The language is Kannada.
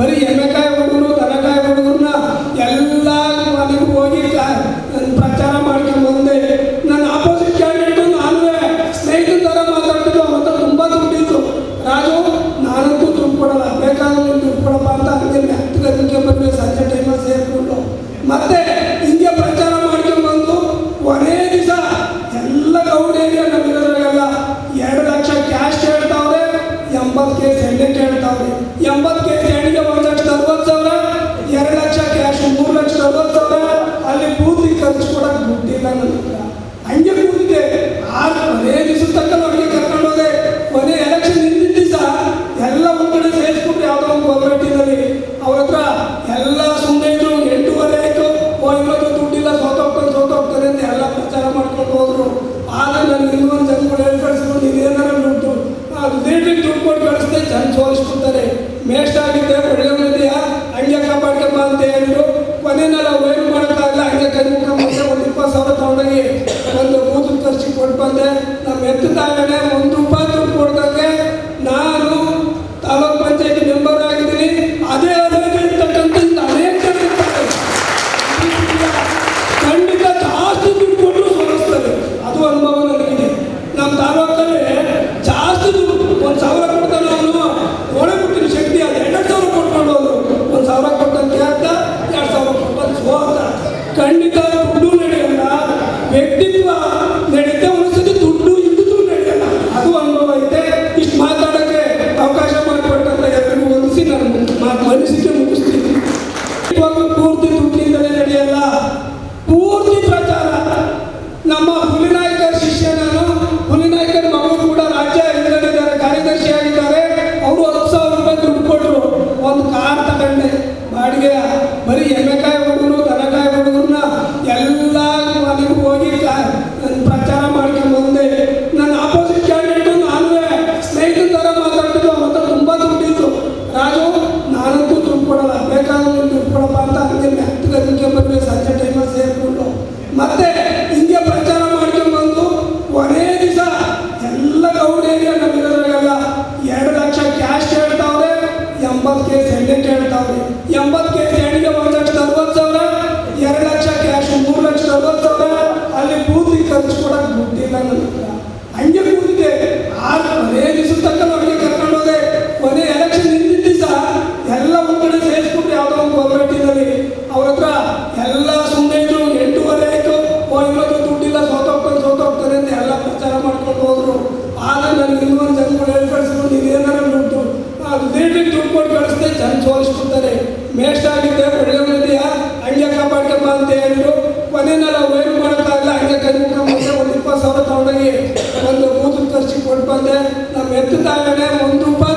ಬರೀ ಎಮ್ಮೆಕಾಯಿ ಹುಡುಗರು ದನಕಾಯಿ ಹುಡುಗರನ್ನ ಎಲ್ಲ ಮನೆಗೆ ಹೋಗಿ ಪ್ರಚಾರ ಮಾಡ್ಕೊಂಡು ಬಂದೆ. ನನ್ನ ಆಪೋಸಿಟ್ ಕ್ಯಾಂಡಿಡೇಟು ನಾನುವೇ ಸ್ನೇಹಿತರ ಥರ ಮಾತಾಡ್ತಿದ್ದು. ಅವ್ರ ಹತ್ರ ತುಂಬ ದುಡ್ಡಿತ್ತು. ರಾಜು ನಾನಂತೂ ದುಡ್ಡು ಕೊಡಲ್ಲ, ಬೇಕಾದ್ರೆ ದುಡ್ಡು ಕೊಡಪ್ಪ ಅಂತ ಹಂಗೆ ಮೆತ್ತಗೆ ಬಂದ್ವಿ ಸಂಜೆ ಟೈಮಲ್ಲಿ ಸೇರಿಕೊಂಡು. ಮತ್ತೆ ಹಿಂಗೆ ಪ್ರಚಾರ ಮಾಡ್ಕೊಂಡು ಬಂದು ಕೊನೇ ದಿವಸ ಎಲ್ಲ ಗೌಡಿಗೆ ನಮ್ಮಿರೋದ್ರಾಗೆಲ್ಲ 2 ಲಕ್ಷ ಕ್ಯಾಶ್ ಹೇಳ್ತಾವ್ರೆ, 80 ಕೇಸ್ ಹೆಂಡೆಟ್ ಹೇಳ್ತಾವ್ರೆ. 80 ಕೇಸ್ ಹೆಣ್ಣಿಗೆ 1,60,000, 2 ಲಕ್ಷ ಕ್ಯಾಶ್ 3,60,000. ಅಲ್ಲಿ ಬೂತಿಗೆ ಖರ್ಚು ಕೊಡಕ್ಕೆ ದುಡ್ಡಿಲ್ಲ ನನ್ನ ಹತ್ರ. ಹಂಗೆ ಕೂತಿದ್ದೆ. ಕೊನೇ ದಿವಸ ತಕ್ಕ ಅವ್ರಿಗೆ ಕರ್ಕೊಂಡು ಹೋದೆ. ಕೊನೆ ಎಲೆಕ್ಷನ್ ಹಿಂದಿನ ದಿವಸ ಎಲ್ಲ ಒಂದು ಕಡೆ ಸೇರಿಸ್ಬಿಟ್ರೆ ಯಾವುದೋ ಒಂದು ಕೋಆಪರೇಟಿವ್ನಲ್ಲಿ ಅವ್ರ ಹತ್ರ ಎಲ್ಲ ಸುಮ್ಮನೆ ಇದ್ರು. 8:30 ಆಯಿತು. ಇವತ್ತು ದುಡ್ಡಿಲ್ಲ, ಸೋತೋಗ್ತಾನೆ ಅಂತ ಎಲ್ಲ ಪ್ರಚಾರ ಮಾಡ್ಕೊಂಡು ಹೋದ್ರು. ಆಗ ನನಗೆ ಇನ್ನೊಂದು ಜನಗಳು ಹೇಳ್ಕಳಿಸಿದ್ರು, ನೀನೇನಾರು ದುಡ್ಡು ಲೀಟ್ರಿಗೆ ದುಡ್ಡು ಕೊಟ್ಟು ಕಳಿಸ್ದೆ, ಜನ ಸೋಲಿಸ್ಬಿಡ್ತಾರೆ. ಮೇಸ್ಟ್ ಆಗಿದ್ದೆ, ಒಳ್ಳೆಯದೆಯಾ, ಹಂಗೆ ಕಾಪಾಡ್ಕೊಂಬ ಅಂತ ಹೇಳಿದ್ರು. ಕೊನೆನೆಲ್ಲ ಏನು ಮಾಡೋಕ್ಕಾಗಲ್ಲ, ಹಂಗೆ ಕೈ ಮುಖ ಒಂದು 20,000 ತಗೊಂಡೋಗಿ ಒಂದು ಬೂತು ಖರ್ಚಿಗೆ ಕೊಟ್ಟು ಬಂದೆ. ನಮ್ಮ ಎತ್ತಾಗಣೆ 1 ರೂಪಾಯಿ ದುಡ್ಡು ಕೊಡ್ದಂಗೆ ನಾನು ತಾಲೂಕ್ ಪಂಚಾಯತಿ ಮೆಂಬರ್ ಆಗಿದ್ದೀನಿ. ಅದೇ ಇರ್ತಕ್ಕಂಥ ಅನೇಕ ಜನ ಇರ್ತಾರೆ. ಖಂಡಿತ ಜಾಸ್ತಿ ದುಡ್ಡು ಕೊಟ್ಟರು ಸೋಲಿಸ್ತಾರೆ. ಅದು ಅನುಭವ ನನಗಿದೆ. ನಮ್ಮ ತಾಲೂಕಲ್ಲಿ ಜಾಸ್ತಿ ದುಡ್ಡು 1,000 ಕೊಡ್ತಾನೆ ಅವನು ಒಳಬಿಟ್ಟಿನ ಶಕ್ತಿ. ಅದು 2,000 ಕೊಟ್ಕೊಂಡು ಹೋದ್ರು. 1,000 ಕೊಟ್ಟಂತ ಹೇಳ್ದ, 2,000 ಕೊಟ್ಟಂತ ಸೋತ. ಖಂಡಿತ ದುಡ್ಡು ನಡೆಯಲ್ಲ, ವ್ಯಕ್ತಿತ್ವ ನಡೆಯುತ್ತೆ. ಒಂದ್ಸತಿ ದುಡ್ಡು ಇದ್ದು ನಡೆಯಲ್ಲ. ಅದು ಅನುಭವ ಐತೆ. ಇಷ್ಟು ಮಾತಾಡೋಕ್ಕೆ ಅವಕಾಶ ಮಾಡಿಕೊಟ್ಟಂತ ಎಲ್ಲರಿಗೂ ಹೊಂದಿಸಿ ನಾನು ಮನಸ್ಸಿಗೆ ಮುಗಿಸ್ತೀನಿ. ಇವಾಗ ಪೂರ್ತಿ ದುಡ್ಡಿಂದಲೇ ನಡೆಯಲ್ಲ, ಪೂರ್ತಿ ಪ್ರಚಾರ. ನಮ್ಮ ಹುಲಿನಾಯಕರ ಶಿಷ್ಯ ನಾನು. ಹುಲಿನಾಯಕರ ಮಗಳು ಕೂಡ ರಾಜ್ಯ ಇದರಲ್ಲಿದ್ದಾರೆ, ಕಾರ್ಯದರ್ಶಿಯಾಗಿದ್ದಾರೆ. ಅವರು 10,000 ರೂಪಾಯಿ ದುಡ್ಡು ಕೊಟ್ಟರು. ಒಂದು ಕಾರ್ ತಗೊಂಡೆ ಬಾಡಿಗೆ. ಬರೀ ಎಮ್ಮೆಕಾಯಿ ಹುಡುಗರು ದನಕಾಯಿ ಹುಡುಗರನ್ನ ಎಲ್ಲ ಮನೆಗೆ ಹೋಗಿ ಪ್ರಚಾರ ಮಾಡ್ಕೊಂಡು ಬಂದೆ. ನನ್ನ ಆಪೋಸಿಟ್ ಕ್ಯಾಂಡಿಡೇಟು ನಾನುವೇ ಸ್ನೇಹಿತರ ಥರ ಮಾತಾಡ್ತಿದ್ದು. ಅವ್ರ ಹತ್ರ ತುಂಬ ದುಡ್ಡಿತ್ತು. ರಾಜು ನಾನಂತೂ ದುಡ್ಡು ಕೊಡಲ್ಲ, ಬೇಕಾದ್ರೆ ದುಡ್ಡು ಕೊಡಪ್ಪ ಅಂತ ಹಂಗೆ ಮೆತ್ತಗೆ ಬಂದ್ವಿ ಸಂಜೆ ಟೈಮಲ್ಲಿ ಸೇರಿಕೊಂಡು. ಮತ್ತೆ ಹಿಂಗೆ ಪ್ರಚಾರ ಮಾಡ್ಕೊಂಡು ಬಂದು ಕೊನೇ ದಿವಸ ಎಲ್ಲ ಗೌಡಿಗೆ ನಮ್ಮಿರೋದ್ರಾಗೆಲ್ಲ 2 ಲಕ್ಷ ಕ್ಯಾಶ್ ಹೇಳ್ತಾವ್ರೆ, 80 ಕೇಸ್ ಹೆಂಡೆಟ್ ಹೇಳ್ತಾವ್ರೆ. 80 ಕೇಸ್ ಹೆಣ್ಣಿಗೆ 1,60,000, 2 ಲಕ್ಷ ಕ್ಯಾಶ್ 3,60,000. ಅಲ್ಲಿ ಬೂತಿಗೆ ಖರ್ಚು ಕೊಡಕ್ಕೆ ದುಡ್ಡಿಲ್ಲ ನನ್ನ ಹತ್ರ. ಹಂಗೆ ಕೂತಿದ್ದೆ. ಕೊನೇ ದಿವಸ ತಕ್ಕ ಅವ್ರಿಗೆ ಕರ್ಕೊಂಡು ಹೋದೆ. ಕೊನೆ ಎಲೆಕ್ಷನ್ ಹಿಂದಿನ ದಿವಸ ಎಲ್ಲ ಒಂದು ಕಡೆ ಸೇರಿಸ್ಬಿಟ್ರೆ ಯಾವುದೋ ಒಂದು ಕೋಆಪರೇಟಿವ್ನಲ್ಲಿ ಅವ್ರ ಹತ್ರ ಎಲ್ಲ ಸುಮ್ಮನೆ ಇದ್ರು. 8:30 ಆಯಿತು. ಇವತ್ತು ದುಡ್ಡಿಲ್ಲ, ಸೋತೋಗ್ತಾನೆ ಅಂತ ಎಲ್ಲ ಪ್ರಚಾರ ಮಾಡ್ಕೊಂಡು ಹೋದ್ರು. ಆಗ ನನಗೆ ಇನ್ನೊಂದು ಜನಗಳು ಹೇಳ್ಕಳಿಸಿದ್ರು, ನೀನೇನಾರು ದುಡ್ಡು ಲೀಟ್ರಿಗೆ ದುಡ್ಡು ಕೊಟ್ಟು ಕಳಿಸ್ದೆ, ಜನ ಸೋಲಿಸ್ಬಿಡ್ತಾರೆ. ಮೇಸ್ಟ್ ಆಗಿದ್ದೆ, ಒಳ್ಳೆಯದೆಯಾ, ಹಂಗೆ ಕಾಪಾಡ್ಕೊಂಬ ಅಂತ ಹೇಳಿದ್ರು. ಕೊನೆನೆಲ್ಲ ಏನು ಮಾಡೋಕ್ಕಾಗಲ್ಲ, ಹಂಗೆ ಕೈ ಮುಖ ಒಂದು 20,000 ತಗೊಂಡೋಗಿ ಒಂದು ಬೂತು ಖರ್ಚಿಗೆ ಕೊಟ್ಟು ಬಂದೆ. ನಮ್ಮ ಎತ್ತಾಗಣೆ 1 ರೂಪಾಯಿ